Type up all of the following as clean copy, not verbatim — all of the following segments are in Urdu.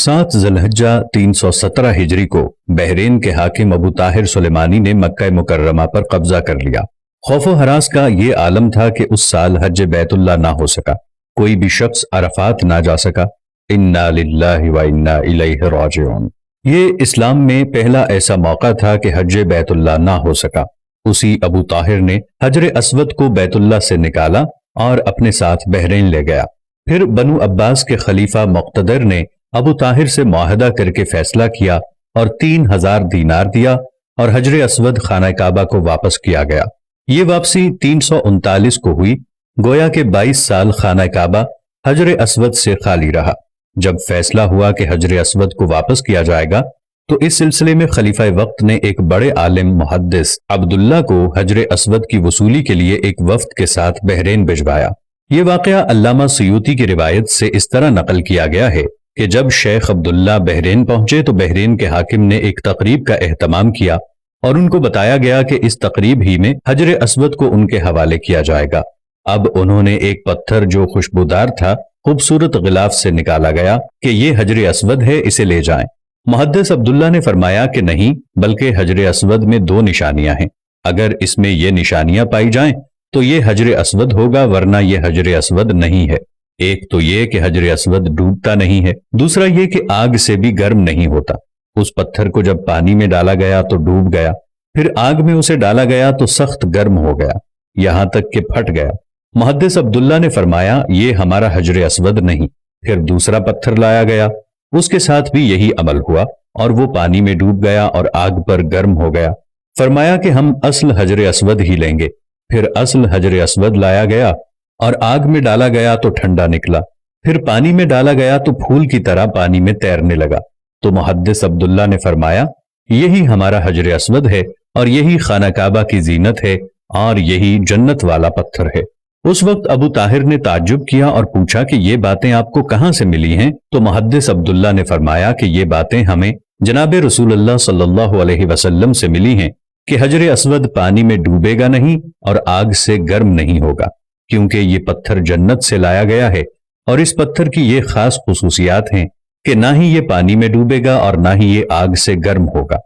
7 ذوالحجہ 317 ہجری کو بحرین کے حاکم ابو طاہر سلیمانی نے مکہ مکرمہ پر قبضہ کر لیا۔ خوف و ہراس کا یہ عالم تھا کہ اس سال حج بیت اللہ نہ ہو سکا، کوئی بھی شخص عرفات نہ جا سکا۔ انا للہ و انا الیہ راجعون۔ یہ اسلام میں پہلا ایسا موقع تھا کہ حج بیت اللہ نہ ہو سکا۔ اسی ابو طاہر نے حجر اسود کو بیت اللہ سے نکالا اور اپنے ساتھ بحرین لے گیا۔ پھر بنو عباس کے خلیفہ مقتدر نے ابو طاہر سے معاہدہ کر کے فیصلہ کیا اور 3000 دینار دیا اور حجر اسود خانہ کعبہ کو واپس کیا گیا۔ یہ واپسی 339 کو ہوئی، گویا کہ 22 سال خانہ کعبہ حجر اسود سے خالی رہا۔ جب فیصلہ ہوا کہ حجر اسود کو واپس کیا جائے گا تو اس سلسلے میں خلیفہ وقت نے ایک بڑے عالم محدث عبداللہ کو حجر اسود کی وصولی کے لیے ایک وفد کے ساتھ بحرین بھجوایا۔ یہ واقعہ علامہ سیوطی کی روایت سے اس طرح نقل کیا گیا ہے کہ جب شیخ عبداللہ بحرین پہنچے تو بحرین کے حاکم نے ایک تقریب کا اہتمام کیا اور ان کو بتایا گیا کہ اس تقریب ہی میں حجر اسود کو ان کے حوالے کیا جائے گا۔ اب انہوں نے ایک پتھر جو خوشبودار تھا خوبصورت غلاف سے نکالا گیا کہ یہ حجر اسود ہے، اسے لے جائیں۔ محدث عبداللہ نے فرمایا کہ نہیں، بلکہ حجر اسود میں 2 نشانیاں ہیں، اگر اس میں یہ نشانیاں پائی جائیں تو یہ حجر اسود ہوگا، ورنہ یہ حجر اسود نہیں ہے۔ ایک تو یہ کہ حجر اسود ڈوبتا نہیں ہے، دوسرا یہ کہ آگ سے بھی گرم نہیں ہوتا۔ اس پتھر کو جب پانی میں ڈالا گیا تو ڈوب گیا، پھر آگ میں اسے ڈالا گیا تو سخت گرم ہو گیا، یہاں تک کہ پھٹ گیا۔ محدث عبداللہ نے فرمایا یہ ہمارا حجر اسود نہیں۔ پھر دوسرا پتھر لایا گیا، اس کے ساتھ بھی یہی عمل ہوا اور وہ پانی میں ڈوب گیا اور آگ پر گرم ہو گیا۔ فرمایا کہ ہم اصل حجر اسود ہی لیں گے۔ پھر اصل حجر اسود لایا گیا اور آگ میں ڈالا گیا تو ٹھنڈا نکلا، پھر پانی میں ڈالا گیا تو پھول کی طرح پانی میں تیرنے لگا۔ تو محدث عبداللہ نے فرمایا یہی ہمارا حجر اسود ہے اور یہی خانہ کعبہ کی زینت ہے اور یہی جنت والا پتھر ہے۔ اس وقت ابو طاہر نے تعجب کیا اور پوچھا کہ یہ باتیں آپ کو کہاں سے ملی ہیں؟ تو محدث عبداللہ نے فرمایا کہ یہ باتیں ہمیں جناب رسول اللہ صلی اللہ علیہ وسلم سے ملی ہیں کہ حجر اسود پانی میں ڈوبے گا نہیں اور آگ سے گرم نہیں ہوگا، کیونکہ یہ پتھر جنت سے لایا گیا ہے اور اس پتھر کی یہ خاص خصوصیات ہیں کہ نہ ہی یہ پانی میں ڈوبے گا اور نہ ہی یہ آگ سے گرم ہوگا۔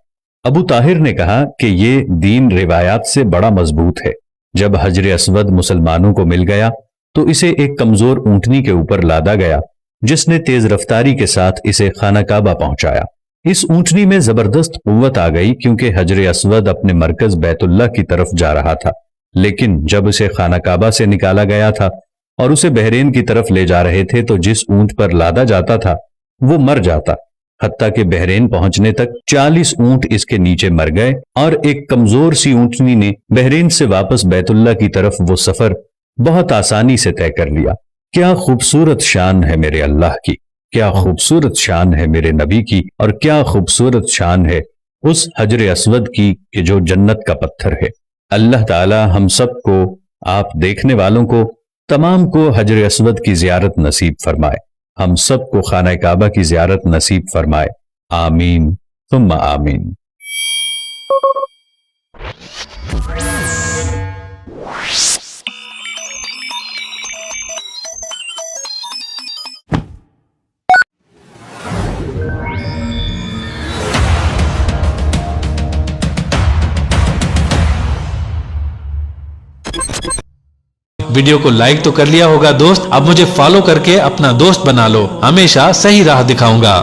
ابو طاہر نے کہا کہ یہ دین روایات سے بڑا مضبوط ہے۔ جب حجر اسود مسلمانوں کو مل گیا تو اسے ایک کمزور اونٹنی کے اوپر لادا گیا، جس نے تیز رفتاری کے ساتھ اسے خانہ کعبہ پہنچایا۔ اس اونٹنی میں زبردست قوت آ گئی کیونکہ حجر اسود اپنے مرکز بیت اللہ کی طرف جا رہا تھا، لیکن جب اسے خانہ کعبہ سے نکالا گیا تھا اور اسے بحرین کی طرف لے جا رہے تھے تو جس اونٹ پر لادا جاتا تھا وہ مر جاتا، حتیٰ کہ بحرین پہنچنے تک 40 اونٹ اس کے نیچے مر گئے اور ایک کمزور سی اونٹنی نے بحرین سے واپس بیت اللہ کی طرف وہ سفر بہت آسانی سے طے کر لیا۔ کیا خوبصورت شان ہے میرے اللہ کی، کیا خوبصورت شان ہے میرے نبی کی، اور کیا خوبصورت شان ہے اس حجر اسود کی کہ جو جنت کا پتھر ہے۔ اللہ تعالی ہم سب کو، آپ دیکھنے والوں کو، تمام کو حجر اسود کی زیارت نصیب فرمائے، ہم سب کو خانہ کعبہ کی زیارت نصیب فرمائے، آمین ثم آمین۔ ویڈیو کو لائک تو کر لیا ہوگا دوست، اب مجھے فالو کر کے اپنا دوست بنا لو، ہمیشہ صحیح راہ دکھاؤں گا۔